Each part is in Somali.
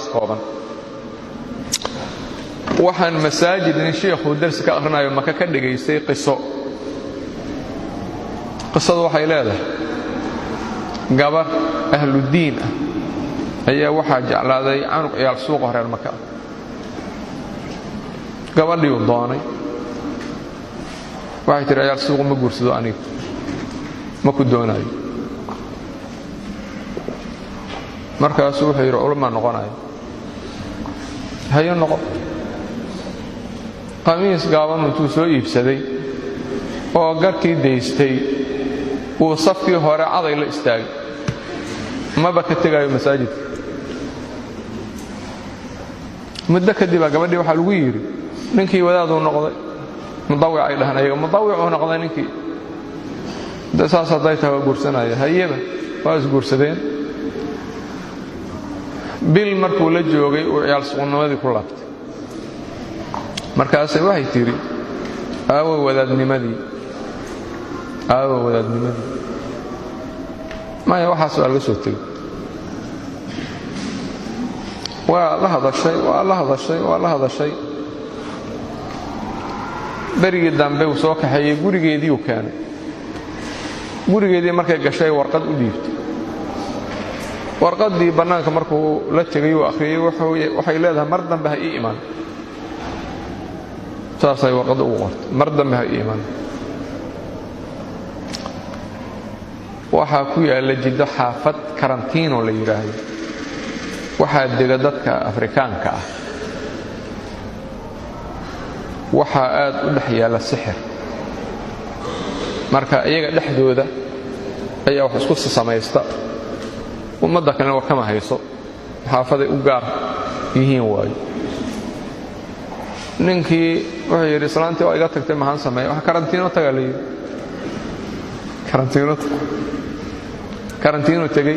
kooban waxaan masaajid in sheekhu darsi ka aqrinayo maka ka dhigaysay qisadu waxay leedahay gabar ahlu diin ayaa waxa jeclaaday aanuq ciyaal suuq horeer maka gabadhii uu doonay waxay tiri ciyaal suuq ma guursado aniga ma ku doonayo markaas wuxuu yiri ulama noqonayo hayo noqo qamiis gaaban intuu soo iibsaday oo garkii deystay uu safkii hore caday la istaagay maba ka tagayo masaajidka muddo kadib gabadhii waxa lagu yiri ninkii wadaadu noqday mudawwic ay dhahan ayaga mudawwic oo noqday ninkii dasaas haday tahay guursanaya hayaba waa is guursadeen bil markuu la joogay oo ciyaal suuqnimadii ku laabtay markaas waxay tiri aawo wadaadnimadii ma waxaas waa laga soo tagay waa la hadashay berigii dambe uu soo kaxeeyay gurigeedii uu keenay gurigeedii markay gashay warqad u dhiibtay warqadii banaanka markuu la tagay uu akhriyay waxay leedahay mar dambe ha ii iman taasay warqad ugu qortay mar dambe ha ii iman waxa ku yaala jiddo xaafad karantiino la yiraahdo waxa dega dadka Afrikaanka waxa aad u dhex yaala sixir marka iyaga dhexdooda ayaa wax isku sameeysta ummadda kale wax kama hayso xaafaday u gaar yihiin waayo ninkii wuxuu yiri islaantii oo iga tagtay maxaan sameeyay wax karantiino tagay karantiino tagay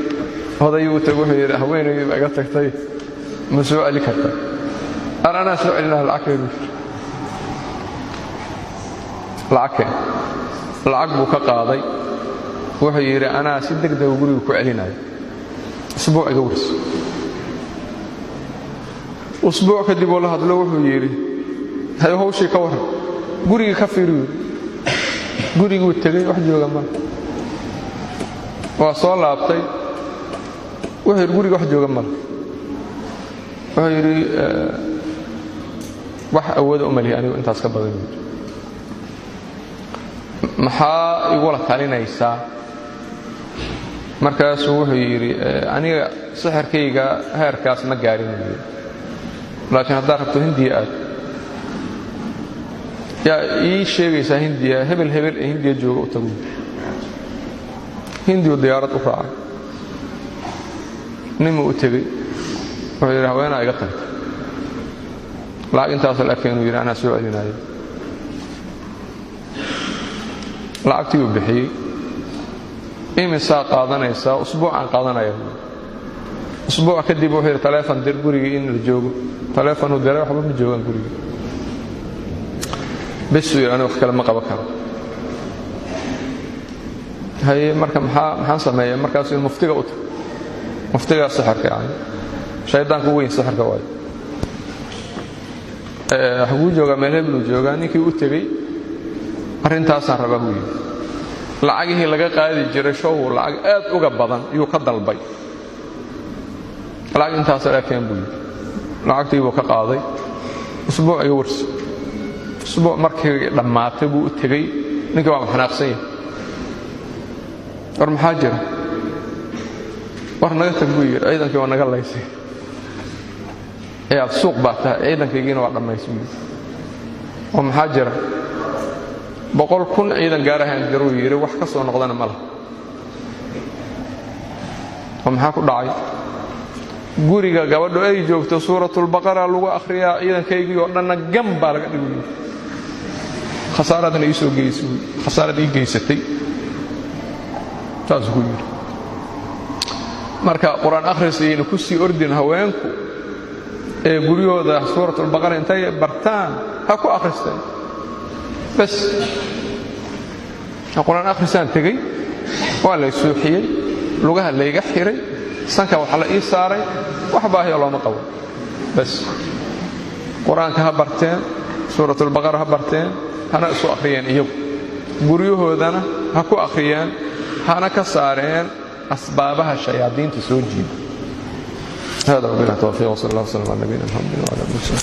hodayuu tago wuxuu yiri haweenaydu iga tagtay ma soo ali karta ana soo alina lacag buu ka qaaday wuxuu yiri ana si degdeg guriga ku celinayo usbuuc iga warso usbuuc kadib wala hadlo wuxuu yiri hay hawshii ka waran guriga ka fiiriyo gurigu tagay wax jooga ma waa soo laabtay wuxuu guriga wax jooga ma wuxuu yiri wax awood u mali anigu intaas ka badan maxaa igu la talinaysaa markaas wuxuu yiri aniga sixirkayga heerkaas ma gaarin laakiin hadda rabto Hindiya yaa ii sheegaysaa Hindiya hebel Hindiya jooga u tago Hindiya diyaarad u raacay nimo u tagay wuxuu yiri haweenaa iga tagtay lacag intaas la keenay yiri ana soo celinayo lacagtii uu bixiyay imisa qaadanaysa usbuucan qaadanaya usbuuc kadib wuxuu yiri telefoon dir guriga in la joogo telefoon u diray waxba ma joogan guriga bes uu yiri wax kale ma qaban karo hay marka maxaan sameeyay markaas in muftiga u tago muftiga sixirka shaydaanku weyn sixirka way hagu jooga meel hebel jooga ninkii u tagay arintaas aan rabaa weey lacagihii laga qaadi jiray show lacag aad uga badan iyo ka dalbay lacag intaas la keen buu lacagtii uu ka qaaday usbuuc ay warsi usbuuc markii dhamaatay buu u tagay ninkii waa xanaaqsan war maxaa jira war naga tag buu yiri ciidankii waa naga laysay ee suuq baata ciidankiina waa dhamaysay oo maxaa jira 100,000 ciidan gaarahan garuu yiri wax ka soo noqdana ma laha oo maxaa ku dhacay guriga gabadho ay joogto suuratul baqara lagu akhriyaa ciidankaygii oo dhanna gamba laga dhigay khasaaradan ay soo geysay khasaaradii geysatay taas ku yiri marka quraan akhriisiina ku sii ordin haweenku ee guriyooda suuratul baqara intay bartaan ha ku akhristaan bas quraan akhrisan tagay waa la suuxiyay lugaha la iga xiray sanka waxa la ii saaray wax baahiyo looma qabo bas quraanka ha barteen suuratul baqara ha barteen hana soo akhriyeen iyagu guryahoodana ha ku akhriyeen hana ka saareen asbaabaha shayaadiinta soo jiida هذا وبالله التوفيق وصلى الله وسلم على نبينا محمد وعلى اله وصحبه